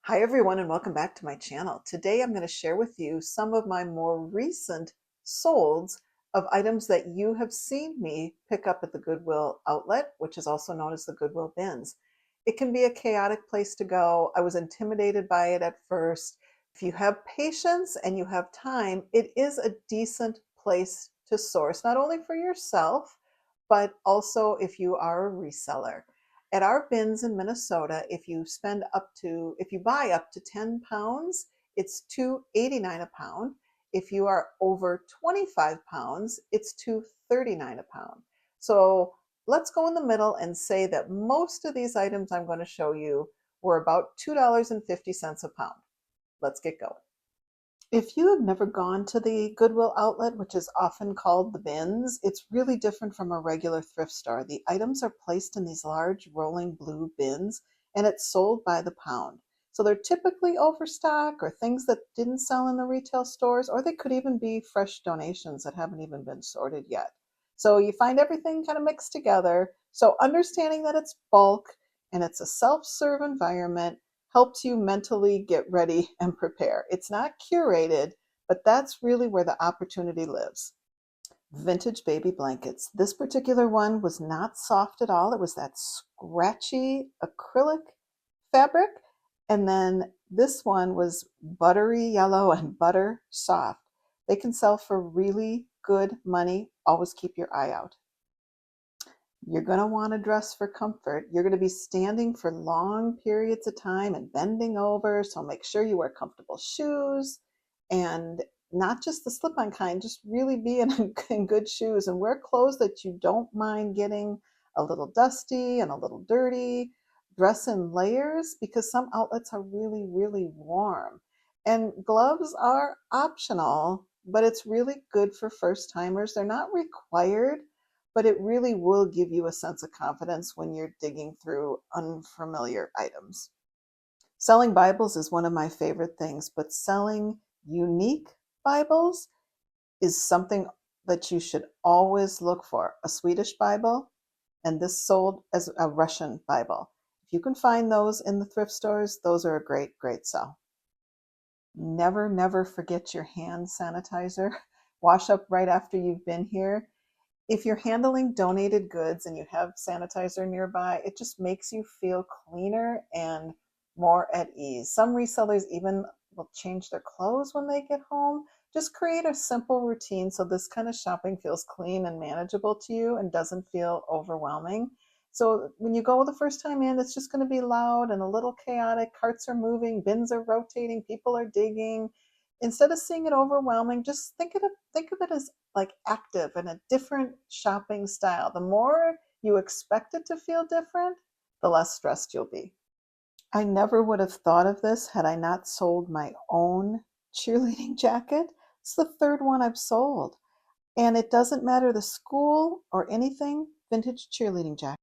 Hi everyone and welcome back to my channel. Today I'm going to share with you some of my more recent solds of items that you have seen me pick up at the Goodwill outlet, which is also known as the Goodwill Bins. It can be a chaotic place to go. I was intimidated by it at first. If you have patience and you have time, it is a decent place to source, not only for yourself, but also if you are a reseller. At our bins in Minnesota, if you buy up to 10 pounds, it's $2.89 a pound. If you are over 25 pounds, it's $2.39 a pound. So let's go in the middle and say that most of these items I'm going to show you were about $2.50 a pound. Let's get going. If you have never gone to the Goodwill outlet, which is often called the bins, it's really different from a regular thrift store. The items are placed in these large rolling blue bins and it's sold by the pound. So they're typically overstock or things that didn't sell in the retail stores, or they could even be fresh donations that haven't even been sorted yet. So you find everything kind of mixed together. So understanding that it's bulk and it's a self-serve environment helps you mentally get ready and prepare. It's not curated, but that's really where the opportunity lives. Vintage baby blankets. This particular one was not soft at all. It was that scratchy acrylic fabric. And then this one was buttery yellow and butter soft. They can sell for really good money. Always keep your eye out. You're going to want to dress for comfort. You're going to be standing for long periods of time and bending over, so make sure you wear comfortable shoes and not just the slip-on kind, just really be in good shoes and wear clothes that you don't mind getting a little dusty and a little dirty. Dress in layers because some outlets are really, really warm. And gloves are optional, but it's really good for first timers. They're not required, but it really will give you a sense of confidence when you're digging through unfamiliar items. Selling Bibles is one of my favorite things, but selling unique Bibles is something that you should always look for. A Swedish Bible, and this sold as a Russian Bible. If you can find those in the thrift stores, those are a great, great sell. Never, never forget your hand sanitizer. Wash up right after you've been here. If you're handling donated goods and you have sanitizer nearby, it just makes you feel cleaner and more at ease. Some resellers even will change their clothes when they get home. Just create a simple routine so this kind of shopping feels clean and manageable to you and doesn't feel overwhelming. So when you go the first time in, it's just going to be loud and a little chaotic. Carts are moving, bins are rotating, people are digging. Instead of seeing it overwhelming, just think of it as like active and a different shopping style. The more you expect it to feel different, the less stressed you'll be. I never would have thought of this had I not sold my own cheerleading jacket. It's the third one I've sold. And it doesn't matter the school or anything, vintage cheerleading jacket.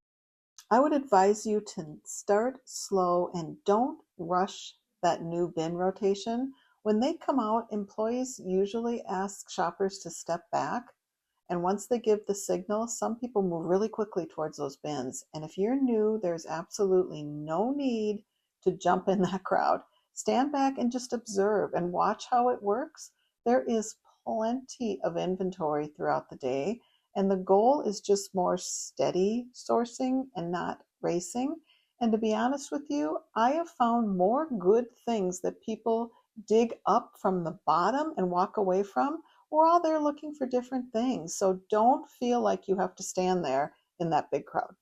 I would advise you to start slow and don't rush that new bin rotation. When they come out, employees usually ask shoppers to step back. And once they give the signal, some people move really quickly towards those bins. And if you're new, there's absolutely no need to jump in that crowd. Stand back and just observe and watch how it works. There is plenty of inventory throughout the day. And the goal is just more steady sourcing and not racing. And to be honest with you, I have found more good things that people dig up from the bottom and walk away from. We're all there looking for different things. So don't feel like you have to stand there in that big crowd.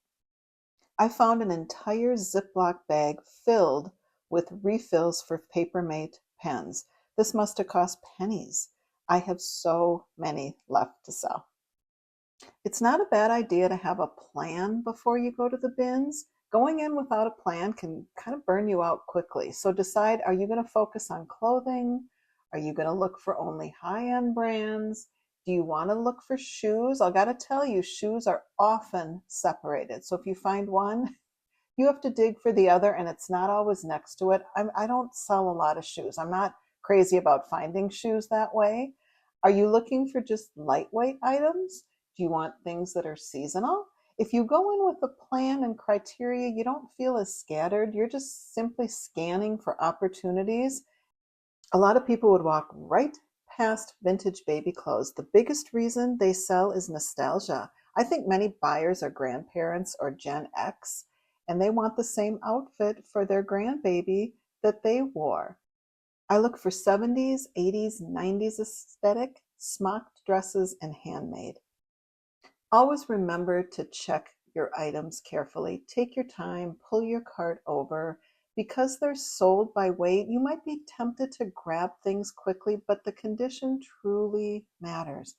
I found an entire Ziploc bag filled with refills for Papermate pens. This must have cost pennies. I have so many left to sell. It's not a bad idea to have a plan before you go to the bins. Going in without a plan can kind of burn you out quickly. So decide, are you going to focus on clothing? Are you going to look for only high-end brands? Do you want to look for shoes? I got to tell you, shoes are often separated. So if you find one, you have to dig for the other and it's not always next to it. I don't sell a lot of shoes. I'm not crazy about finding shoes that way. Are you looking for just lightweight items? Do you want things that are seasonal? If you go in with a plan and criteria, you don't feel as scattered. You're just simply scanning for opportunities. A lot of people would walk right past vintage baby clothes. The biggest reason they sell is nostalgia. I think many buyers are grandparents or Gen X, and they want the same outfit for their grandbaby that they wore. I look for 70s, 80s, 90s aesthetic, smocked dresses, and handmade. Always remember to check your items carefully. Take your time, pull your cart over. Because they're sold by weight, you might be tempted to grab things quickly, but the condition truly matters.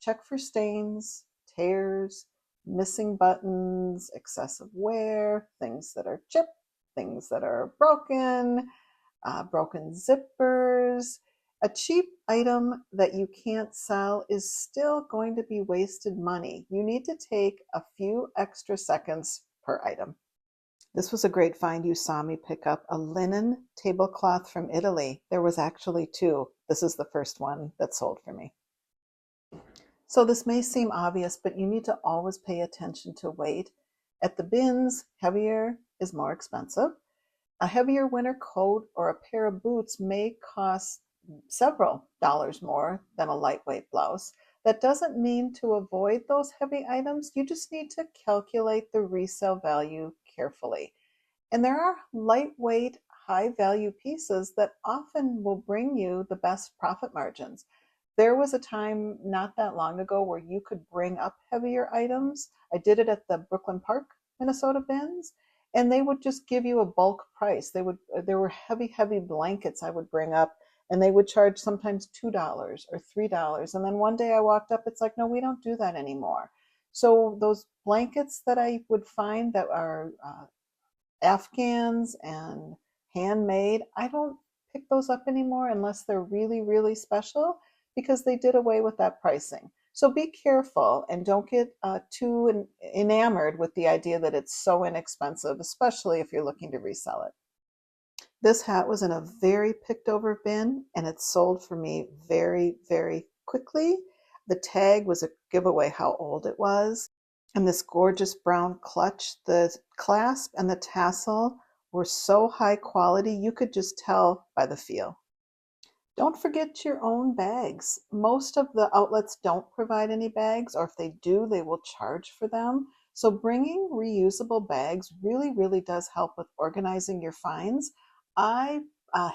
Check for stains, tears, missing buttons, excessive wear, things that are chipped, things that are broken zippers. A cheap item that you can't sell is still going to be wasted money. You need to take a few extra seconds per item. This was a great find. You saw me pick up a linen tablecloth from Italy. There was actually two. This is the first one that sold for me. So this may seem obvious, but you need to always pay attention to weight. At the bins, heavier is more expensive. A heavier winter coat or a pair of boots may cost several dollars more than a lightweight blouse. That doesn't mean to avoid those heavy items. You just need to calculate the resale value carefully. And there are lightweight, high value pieces that often will bring you the best profit margins. There was a time not that long ago where you could bring up heavier items. I did it at the Brooklyn Park, Minnesota bins, and they would just give you a bulk price. There were heavy blankets I would bring up, and they would charge sometimes $2 or $3. And then one day I walked up, it's like, no, we don't do that anymore. So those blankets that I would find that are Afghans and handmade, I don't pick those up anymore unless they're really special, because they did away with that pricing. So be careful and don't get too enamored with the idea that it's so inexpensive, especially if you're looking to resell it. This hat was in a very picked over bin, and it sold for me very quickly. The tag was a giveaway how old it was. And this gorgeous brown clutch, the clasp and the tassel were so high quality, you could just tell by the feel. Don't forget your own bags. Most of the outlets don't provide any bags, or if they do, they will charge for them. So bringing reusable bags really does help with organizing your finds. I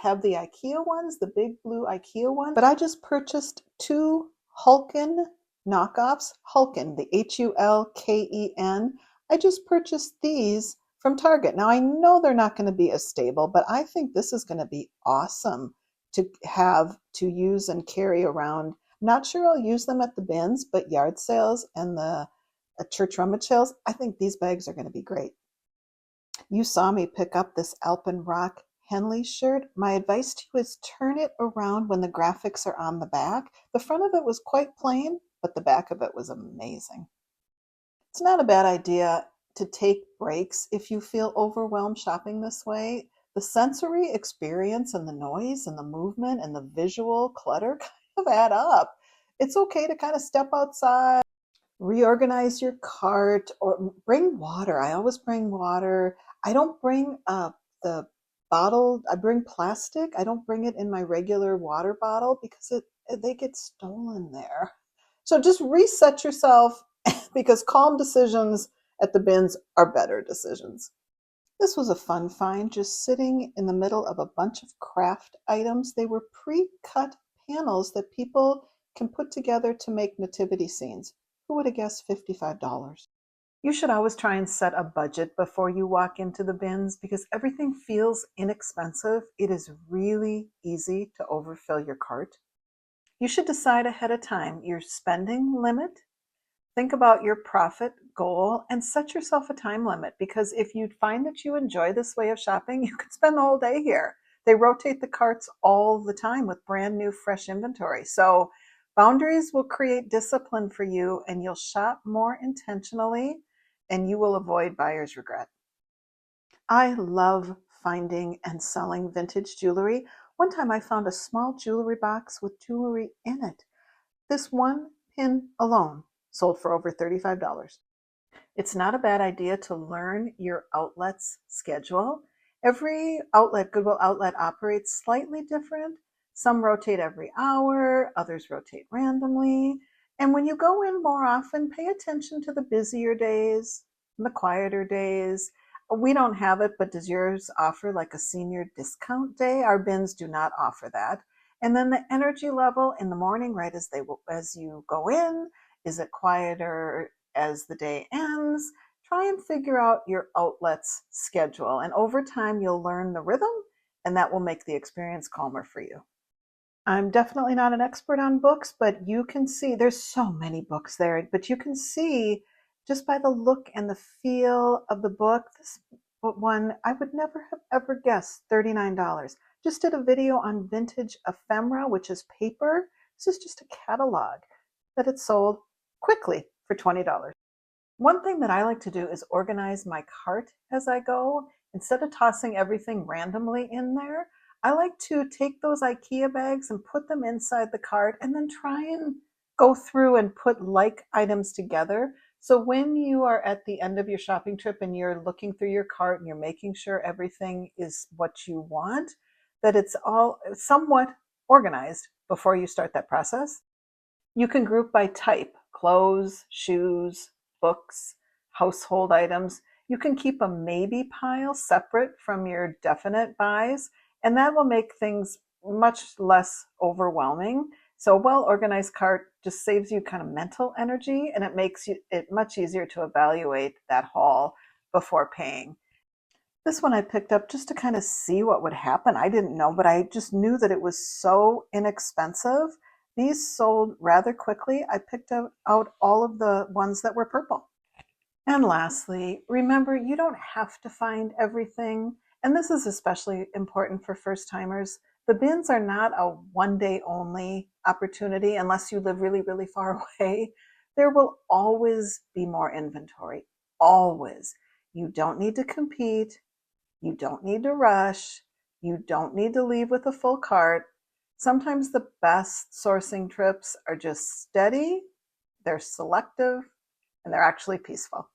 have the IKEA ones, the big blue IKEA ones, but I just purchased two Hulken knockoffs. Hulken, the Hulken. I just purchased these from Target. Now I know they're not going to be as stable, but I think this is going to be awesome to have to use and carry around. I'm not sure I'll use them at the bins, but yard sales and the church rummage sales, I think these bags are going to be great. You saw me pick up this Alpenrock Henley shirt. My advice to you is turn it around when the graphics are on the back. The front of it was quite plain, but the back of it was amazing. It's not a bad idea to take breaks if you feel overwhelmed shopping this way. The sensory experience and the noise and the movement and the visual clutter kind of add up. It's okay to kind of step outside, reorganize your cart, or bring water. I always bring water. I don't bring the bottle. I bring plastic. I don't bring it in my regular water bottle because they get stolen there. So just reset yourself because calm decisions at the bins are better decisions. This was a fun find, just sitting in the middle of a bunch of craft items. They were pre-cut panels that people can put together to make nativity scenes. Who would have guessed $55? You should always try and set a budget before you walk into the bins because everything feels inexpensive. It is really easy to overfill your cart. You should decide ahead of time your spending limit. Think about your profit goal and set yourself a time limit, because if you find that you enjoy this way of shopping, you could spend the whole day here. They rotate the carts all the time with brand new, fresh inventory. So boundaries will create discipline for you, and you'll shop more intentionally, and you will avoid buyer's regret. I love finding and selling vintage jewelry. One time I found a small jewelry box with jewelry in it. This one pin alone sold for over $35. It's not a bad idea to learn your outlet's schedule. Every outlet, Goodwill outlet, operates slightly different. Some rotate every hour, others rotate randomly. And when you go in more often, pay attention to the busier days and the quieter days. We don't have it, but does yours offer like a senior discount day? Our bins do not offer that. And then the energy level in the morning, right as you go in, is it quieter as the day ends? Try and figure out your outlet's schedule. And over time, you'll learn the rhythm, and that will make the experience calmer for you. I'm definitely not an expert on books, but you can see there's so many books there, but you can see just by the look and the feel of the book, this one I would never have ever guessed $39. Just did a video on vintage ephemera, which is paper. This is just a catalog that it sold quickly for $20. One thing that I like to do is organize my cart as I go. Instead of tossing everything randomly in there, I like to take those IKEA bags and put them inside the cart and then try and go through and put like items together. So when you are at the end of your shopping trip and you're looking through your cart and you're making sure everything is what you want, that it's all somewhat organized before you start that process. You can group by type: clothes, shoes, books, household items. You can keep a maybe pile separate from your definite buys, and that will make things much less overwhelming. So a well-organized cart just saves you kind of mental energy, and it makes it much easier to evaluate that haul before paying. This one I picked up just to kind of see what would happen. I didn't know, but I just knew that it was so inexpensive. These sold rather quickly. I picked out all of the ones that were purple. And lastly, remember, you don't have to find everything. And this is especially important for first timers. The bins are not a one day only opportunity unless you live really, really far away. There will always be more inventory. Always. You don't need to compete. You don't need to rush. You don't need to leave with a full cart. Sometimes the best sourcing trips are just steady, they're selective, and they're actually peaceful.